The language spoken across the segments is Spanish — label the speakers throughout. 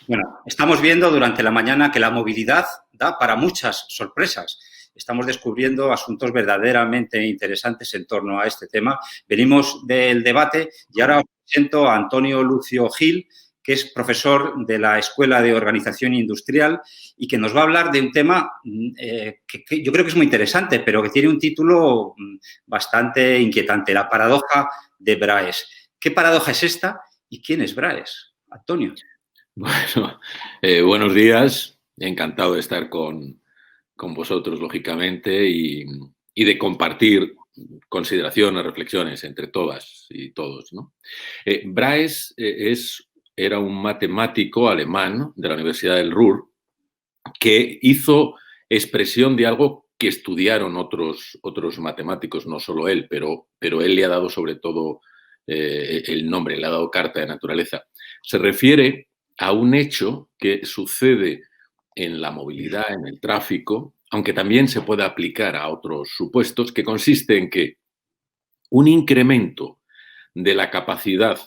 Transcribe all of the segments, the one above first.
Speaker 1: Bueno, estamos viendo durante la mañana que la movilidad da para muchas sorpresas. Estamos descubriendo asuntos verdaderamente interesantes en torno a este tema. Venimos del debate y ahora os presento a Antonio Lucio Gil, que es profesor de la Escuela de Organización Industrial y que nos va a hablar de un tema que yo creo que es muy interesante, pero que tiene un título bastante inquietante, la paradoja de Braes. ¿Qué paradoja es esta y quién es Braes? Antonio.
Speaker 2: Bueno, buenos días. Encantado de estar con vosotros, lógicamente, y de compartir consideraciones, reflexiones entre todas y todos, ¿no? Braes era un matemático alemán de la Universidad del Ruhr que hizo expresión de algo que estudiaron otros matemáticos, no solo él, pero él le ha dado sobre todo el nombre, le ha dado carta de naturaleza. Se refiere a un hecho que sucede en la movilidad, en el tráfico, aunque también se puede aplicar a otros supuestos, que consiste en que un incremento de la capacidad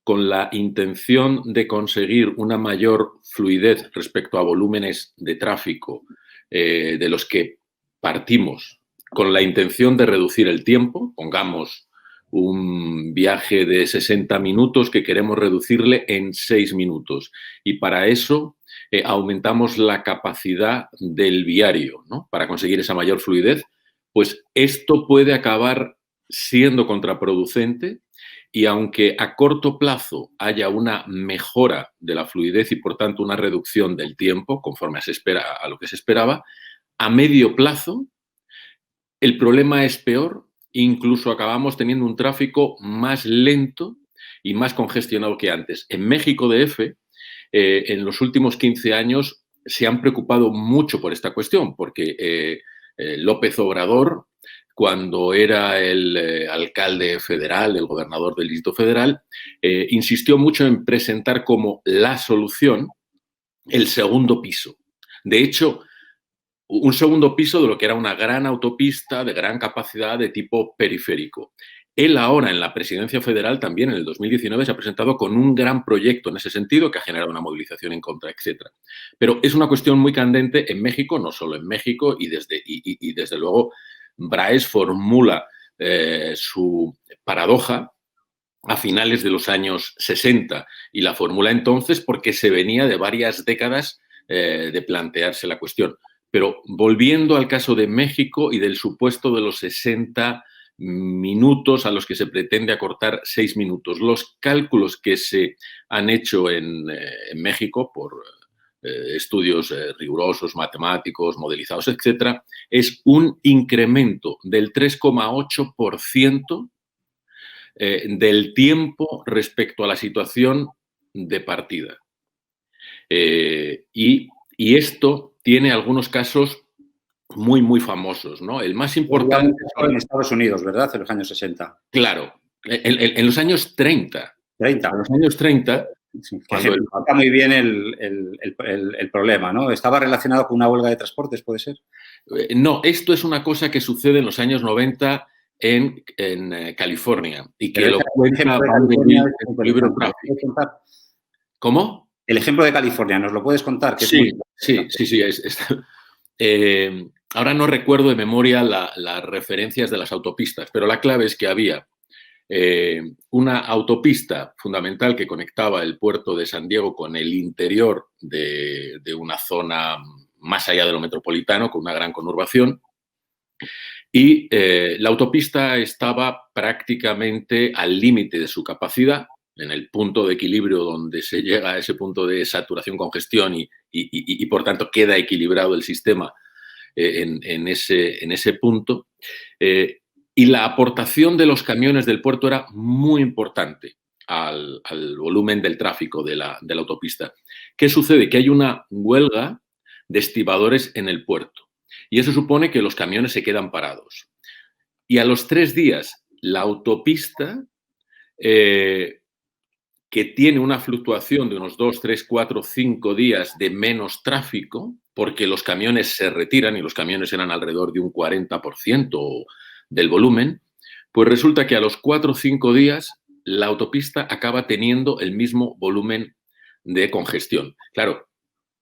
Speaker 2: con la intención de conseguir una mayor fluidez respecto a volúmenes de tráfico de los que partimos, con la intención de reducir el tiempo, pongamos un viaje de 60 minutos que queremos reducirle en 6 minutos. Y para eso aumentamos la capacidad del viario, ¿no? Para conseguir esa mayor fluidez, pues esto puede acabar siendo contraproducente y aunque a corto plazo haya una mejora de la fluidez y por tanto una reducción del tiempo conforme a lo que se esperaba, a medio plazo el problema es peor, incluso acabamos teniendo un tráfico más lento y más congestionado que antes. En México DF, en los últimos 15 años se han preocupado mucho por esta cuestión, porque López Obrador, cuando era el alcalde federal, el gobernador del Distrito Federal, insistió mucho en presentar como la solución el segundo piso. De hecho, un segundo piso de lo que era una gran autopista de gran capacidad de tipo periférico. Él ahora en la presidencia federal también en el 2019 se ha presentado con un gran proyecto en ese sentido que ha generado una movilización en contra, etc. Pero es una cuestión muy candente en México, no solo en México, y desde luego Braes formula su paradoja a finales de los años 60 y la formula entonces porque se venía de varias décadas de plantearse la cuestión. Pero volviendo al caso de México y del supuesto de los 60 minutos a los que se pretende acortar 6 minutos. Los cálculos que se han hecho en México por estudios rigurosos, matemáticos, modelizados, etcétera, es un incremento del 3,8% del tiempo respecto a la situación de partida. Y esto tiene algunos casos muy, muy famosos, ¿no? El más importante
Speaker 1: en Estados Unidos, ¿verdad? En los años 60.
Speaker 2: Claro, en los años 30.
Speaker 1: 30.
Speaker 2: En los años 30.
Speaker 1: Sí, que ejemplifica muy bien el problema, ¿no? ¿Estaba relacionado con una huelga de transportes, puede ser?
Speaker 2: No, esto es una cosa que sucede en los años 90 en California y que lo cuenta en su libro Traffic. ¿Cómo?
Speaker 1: El ejemplo de California, ¿nos lo puedes contar? Que
Speaker 2: sí. Ahora no recuerdo de memoria las referencias de las autopistas, pero la clave es que había una autopista fundamental que conectaba el puerto de San Diego con el interior de una zona más allá de lo metropolitano, con una gran conurbación. Y la autopista estaba prácticamente al límite de su capacidad, en el punto de equilibrio donde se llega a ese punto de saturación, congestión y por tanto queda equilibrado el sistema en ese punto. Y la aportación de los camiones del puerto era muy importante al volumen del tráfico de la autopista. ¿Qué sucede? Que hay una huelga de estibadores en el puerto y eso supone que los camiones se quedan parados. Y a los 3 días, la autopista, que tiene una fluctuación de unos 2, 3, 4, 5 días de menos tráfico, porque los camiones se retiran y los camiones eran alrededor de un 40% del volumen, pues resulta que a los 4 o 5 días la autopista acaba teniendo el mismo volumen de congestión. Claro,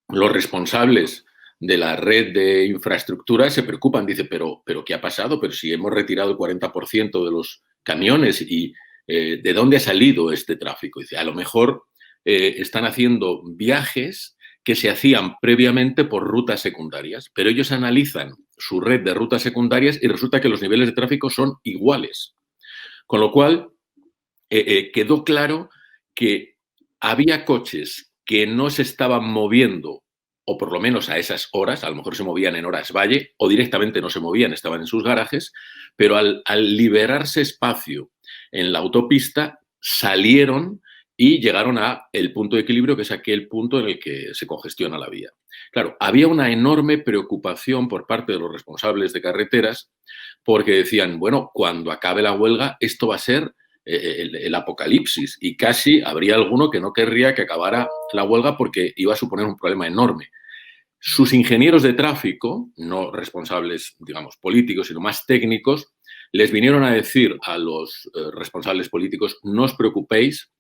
Speaker 2: los responsables de la red de infraestructura se preocupan, dice, pero ¿qué ha pasado? Pero si hemos retirado el 40% de los camiones y ¿de dónde ha salido este tráfico? Dice, a lo mejor están haciendo viajes que se hacían previamente por rutas secundarias, pero ellos analizan su red de rutas secundarias y resulta que los niveles de tráfico son iguales. Con lo cual, quedó claro que había coches que no se estaban moviendo, o por lo menos a esas horas, a lo mejor se movían en horas valle, o directamente no se movían, estaban en sus garajes, pero al liberarse espacio en la autopista, salieron y llegaron a el punto de equilibrio, que es aquel punto en el que se congestiona la vía. Claro, había una enorme preocupación por parte de los responsables de carreteras porque decían, bueno, cuando acabe la huelga, esto va a ser el apocalipsis y casi habría alguno que no querría que acabara la huelga porque iba a suponer un problema enorme. Sus ingenieros de tráfico, no responsables, digamos, políticos, sino más técnicos, les vinieron a decir a los responsables políticos, no os preocupéis,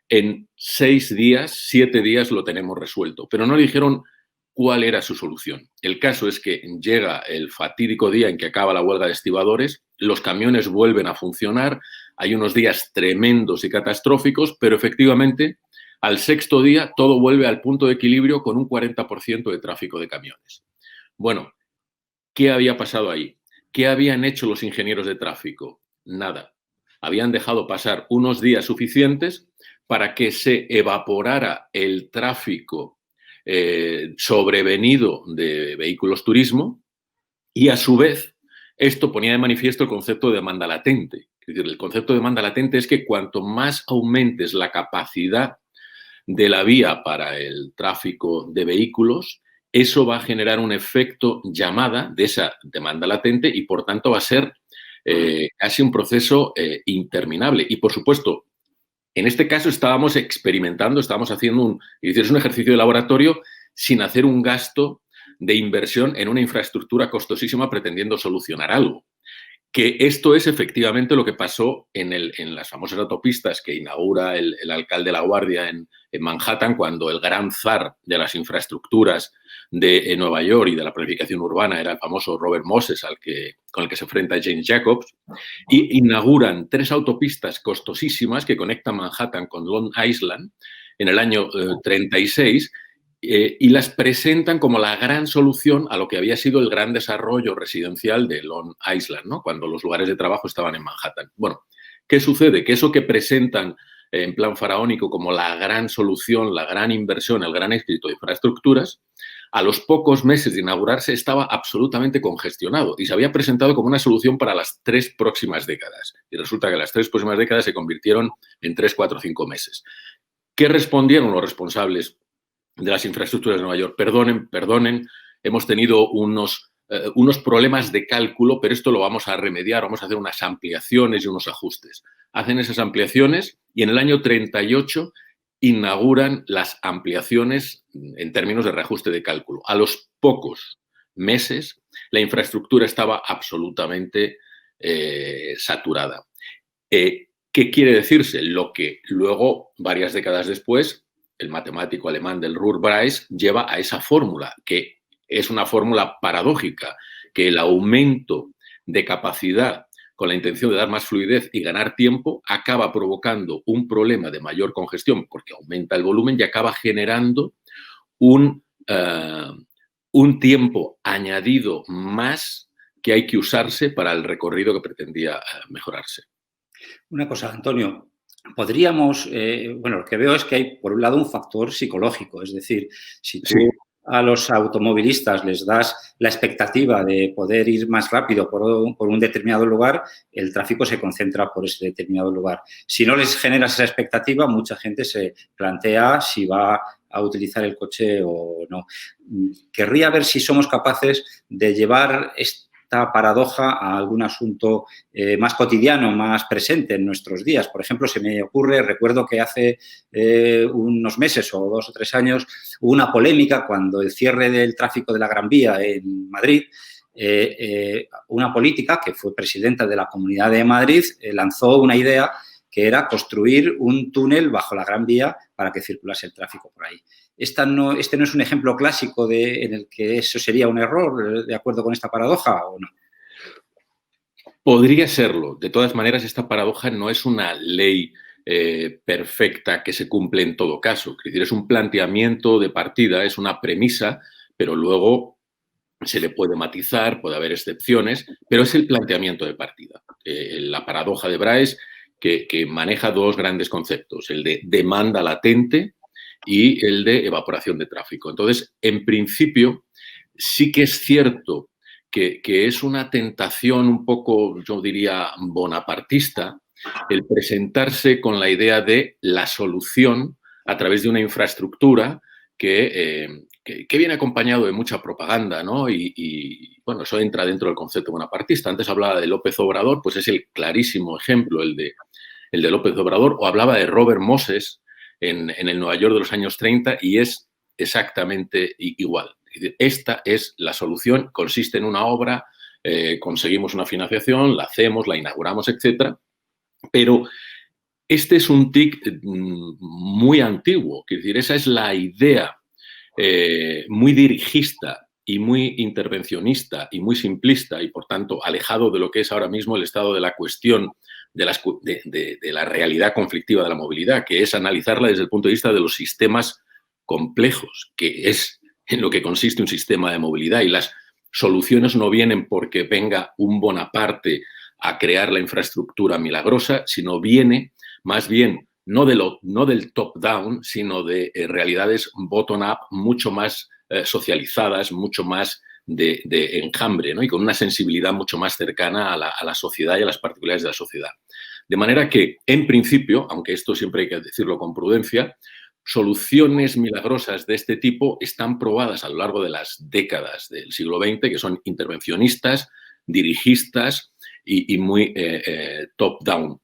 Speaker 2: en 6 días, 7 días lo tenemos resuelto. Pero no le dijeron cuál era su solución. El caso es que llega el fatídico día en que acaba la huelga de estibadores, los camiones vuelven a funcionar, hay unos días tremendos y catastróficos, pero efectivamente al 6.º día todo vuelve al punto de equilibrio con un 40% de tráfico de camiones. Bueno, ¿qué había pasado ahí? ¿Qué habían hecho los ingenieros de tráfico? Nada. Habían dejado pasar unos días suficientes para que se evaporara el tráfico sobrevenido de vehículos turismo y, a su vez, esto ponía de manifiesto el concepto de demanda latente. Es decir, el concepto de demanda latente es que cuanto más aumentes la capacidad de la vía para el tráfico de vehículos, eso va a generar un efecto llamada de esa demanda latente y, por tanto, va a ser casi un proceso interminable. Y, por supuesto, en este caso estábamos experimentando, estábamos haciendo un ejercicio de laboratorio sin hacer un gasto de inversión en una infraestructura costosísima pretendiendo solucionar algo. Que esto es efectivamente lo que pasó en las famosas autopistas que inaugura el alcalde La Guardia en Manhattan, cuando el gran zar de las infraestructuras de Nueva York y de la planificación urbana era el famoso Robert Moses, con el que se enfrenta James Jacobs, y inauguran 3 autopistas costosísimas que conectan Manhattan con Long Island en el año 36, y las presentan como la gran solución a lo que había sido el gran desarrollo residencial de Long Island, ¿no? Cuando los lugares de trabajo estaban en Manhattan. Bueno, ¿qué sucede? Que eso que presentan en plan faraónico como la gran solución, la gran inversión, el gran éxito de infraestructuras, a los pocos meses de inaugurarse estaba absolutamente congestionado y se había presentado como una solución para las 3 próximas décadas. Y resulta que las 3 próximas décadas se convirtieron en 3, 4, 5 meses. ¿Qué respondieron los responsables de las infraestructuras de Nueva York? Perdonen, hemos tenido unos problemas de cálculo, pero esto lo vamos a remediar, vamos a hacer unas ampliaciones y unos ajustes. Hacen esas ampliaciones y en el año 38 inauguran las ampliaciones en términos de reajuste de cálculo. A los pocos meses, la infraestructura estaba absolutamente saturada. ¿Qué quiere decirse? Lo que luego, varias décadas después, el matemático alemán del Ruhr-Bryce lleva a esa fórmula, que es una fórmula paradójica, que el aumento de capacidad con la intención de dar más fluidez y ganar tiempo acaba provocando un problema de mayor congestión porque aumenta el volumen y acaba generando un tiempo añadido más que hay que usarse para el recorrido que pretendía mejorarse.
Speaker 1: Una cosa, Antonio. Podríamos, lo que veo es que hay, por un lado, un factor psicológico. Es decir, si tú a los automovilistas les das la expectativa de poder ir más rápido por un determinado lugar, el tráfico se concentra por ese determinado lugar. Si no les generas esa expectativa, mucha gente se plantea si va a utilizar el coche o no. Querría ver si somos capaces de llevar esta paradoja a algún asunto más cotidiano, más presente en nuestros días. Por ejemplo, se me ocurre, recuerdo que hace unos meses o 2 o 3 años hubo una polémica cuando el cierre del tráfico de la Gran Vía en Madrid, una política que fue presidenta de la Comunidad de Madrid lanzó una idea que era construir un túnel bajo la Gran Vía para que circulase el tráfico por ahí. Este no es un ejemplo clásico en el que eso sería un error, de acuerdo con esta paradoja, ¿o no?
Speaker 2: Podría serlo. De todas maneras, esta paradoja no es una ley perfecta que se cumple en todo caso. Es decir, es un planteamiento de partida, es una premisa, pero luego se le puede matizar, puede haber excepciones, pero es el planteamiento de partida. La paradoja de Bryce que maneja dos grandes conceptos, el de demanda latente y el de evaporación de tráfico. Entonces, en principio, sí que es cierto que es una tentación un poco, yo diría, bonapartista, el presentarse con la idea de la solución a través de una infraestructura que viene acompañado de mucha propaganda, ¿no? Y, bueno, eso entra dentro del concepto bonapartista. Antes hablaba de López Obrador, pues es el clarísimo ejemplo, el de López Obrador, o hablaba de Robert Moses en el Nueva York de los años 30 y es exactamente igual. Esta es la solución, consiste en una obra, conseguimos una financiación, la hacemos, la inauguramos, etcétera, pero este es un TIC muy antiguo, es decir, esa es la idea muy dirigista y muy intervencionista y muy simplista y, por tanto, alejado de lo que es ahora mismo el estado de la cuestión de la realidad conflictiva de la movilidad, que es analizarla desde el punto de vista de los sistemas complejos, que es en lo que consiste un sistema de movilidad, y las soluciones no vienen porque venga un Bonaparte a crear la infraestructura milagrosa, sino viene más bien no del top-down, sino de realidades bottom-up mucho más socializadas, mucho más de enjambre, ¿no? Y con una sensibilidad mucho más cercana a la sociedad y a las particularidades de la sociedad. De manera que, en principio, aunque esto siempre hay que decirlo con prudencia, soluciones milagrosas de este tipo están probadas a lo largo de las décadas del siglo XX, que son intervencionistas, dirigistas y muy top-down.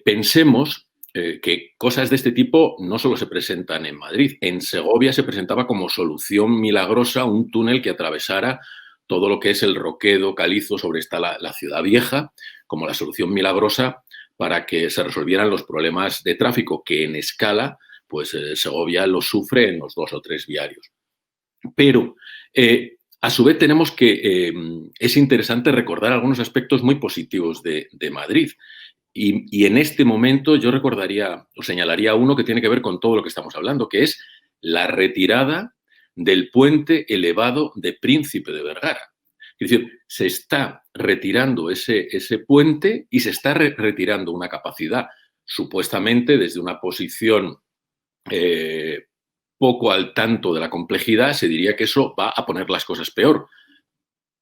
Speaker 2: Pensemos que cosas de este tipo no solo se presentan en Madrid. En Segovia se presentaba como solución milagrosa un túnel que atravesara todo lo que es el Roquedo, Calizo, sobre esta la ciudad vieja, como la solución milagrosa para que se resolvieran los problemas de tráfico que en escala pues Segovia lo sufre en los 2 o 3 viarios. Pero, a su vez, tenemos que es interesante recordar algunos aspectos muy positivos de Madrid. Y en este momento yo recordaría o señalaría uno que tiene que ver con todo lo que estamos hablando, que es la retirada del puente elevado de Príncipe de Vergara. Es decir, se está retirando ese puente y se está retirando una capacidad, supuestamente desde una posición poco al tanto de la complejidad, se diría que eso va a poner las cosas peor.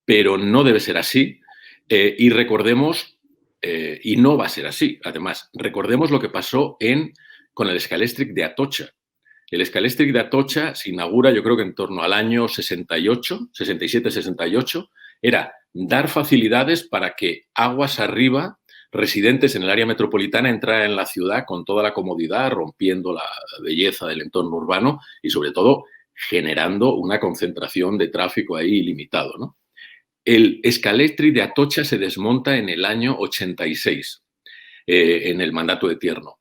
Speaker 2: Pero no debe ser así. Y recordemos, y no va a ser así, además, recordemos lo que pasó con el Scalextric de Atocha. El Scalextric de Atocha se inaugura, yo creo que en torno al año 68, 67, 68, era dar facilidades para que aguas arriba, residentes en el área metropolitana, entraran en la ciudad con toda la comodidad, rompiendo la belleza del entorno urbano y, sobre todo, generando una concentración de tráfico ahí ilimitado, ¿no? El Scalextric de Atocha se desmonta en el año 86, en el mandato de Tierno.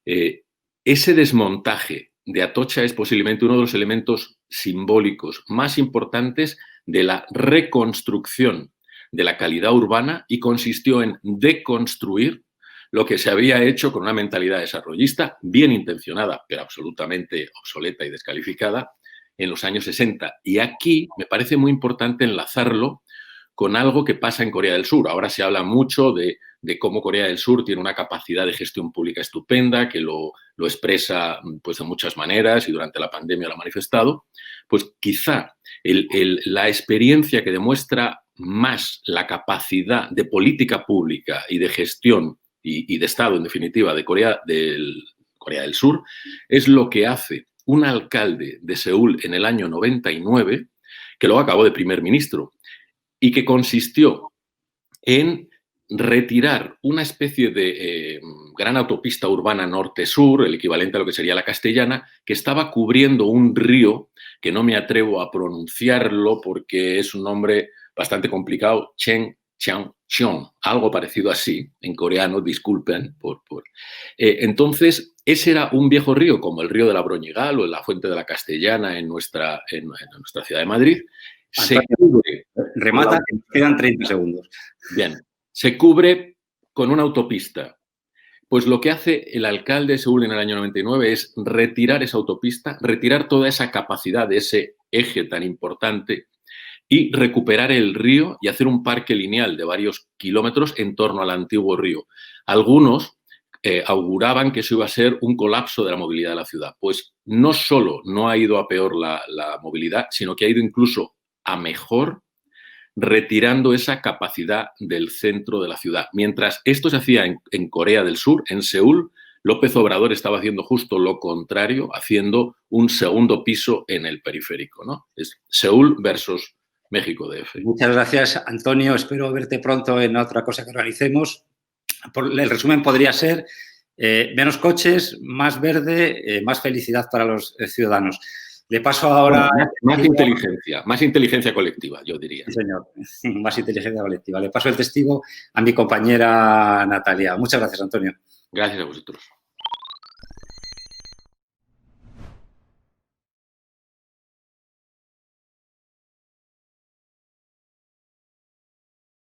Speaker 2: Ese desmontaje de Atocha es posiblemente uno de los elementos simbólicos más importantes de la reconstrucción de la calidad urbana y consistió en deconstruir lo que se había hecho con una mentalidad desarrollista bien intencionada, pero absolutamente obsoleta y descalificada, en los años 60. Y aquí me parece muy importante enlazarlo con algo que pasa en Corea del Sur. Ahora se habla mucho de cómo Corea del Sur tiene una capacidad de gestión pública estupenda, que lo expresa pues, de muchas maneras y durante la pandemia lo ha manifestado. Pues quizá la experiencia que demuestra más la capacidad de política pública y de gestión y de Estado, en definitiva, de Corea del Sur, es lo que hace un alcalde de Seúl en el año 99, que luego acabó de primer ministro, y que consistió en retirar una especie de gran autopista urbana norte-sur, el equivalente a lo que sería la Castellana, que estaba cubriendo un río que no me atrevo a pronunciarlo porque es un nombre bastante complicado, Changcheon, algo parecido así, en coreano, disculpen. Entonces, ese era un viejo río, como el río de la Broñigal o la Fuente de la Castellana en nuestra ciudad de Madrid.
Speaker 1: Antonio, se cubre, remata, quedan 30 segundos.
Speaker 2: Bien, se cubre con una autopista. Pues lo que hace el alcalde de Seúl en el año 99 es retirar esa autopista, retirar toda esa capacidad de ese eje tan importante y recuperar el río y hacer un parque lineal de varios kilómetros en torno al antiguo río. Algunos auguraban que eso iba a ser un colapso de la movilidad de la ciudad. Pues no solo no ha ido a peor la movilidad, sino que ha ido incluso a mejor, retirando esa capacidad del centro de la ciudad. Mientras esto se hacía en Corea del Sur, en Seúl, López Obrador estaba haciendo justo lo contrario, haciendo un segundo piso en el periférico, ¿no? Es Seúl versus México DF.
Speaker 1: Muchas gracias, Antonio. Espero verte pronto en otra cosa que organicemos. El resumen podría ser menos coches, más verde, más felicidad para los ciudadanos. Le paso ahora...
Speaker 2: Más inteligencia colectiva, yo diría.
Speaker 1: Sí, señor, más inteligencia colectiva. Le paso el testigo a mi compañera Natalia. Muchas gracias, Antonio.
Speaker 2: Gracias a vosotros.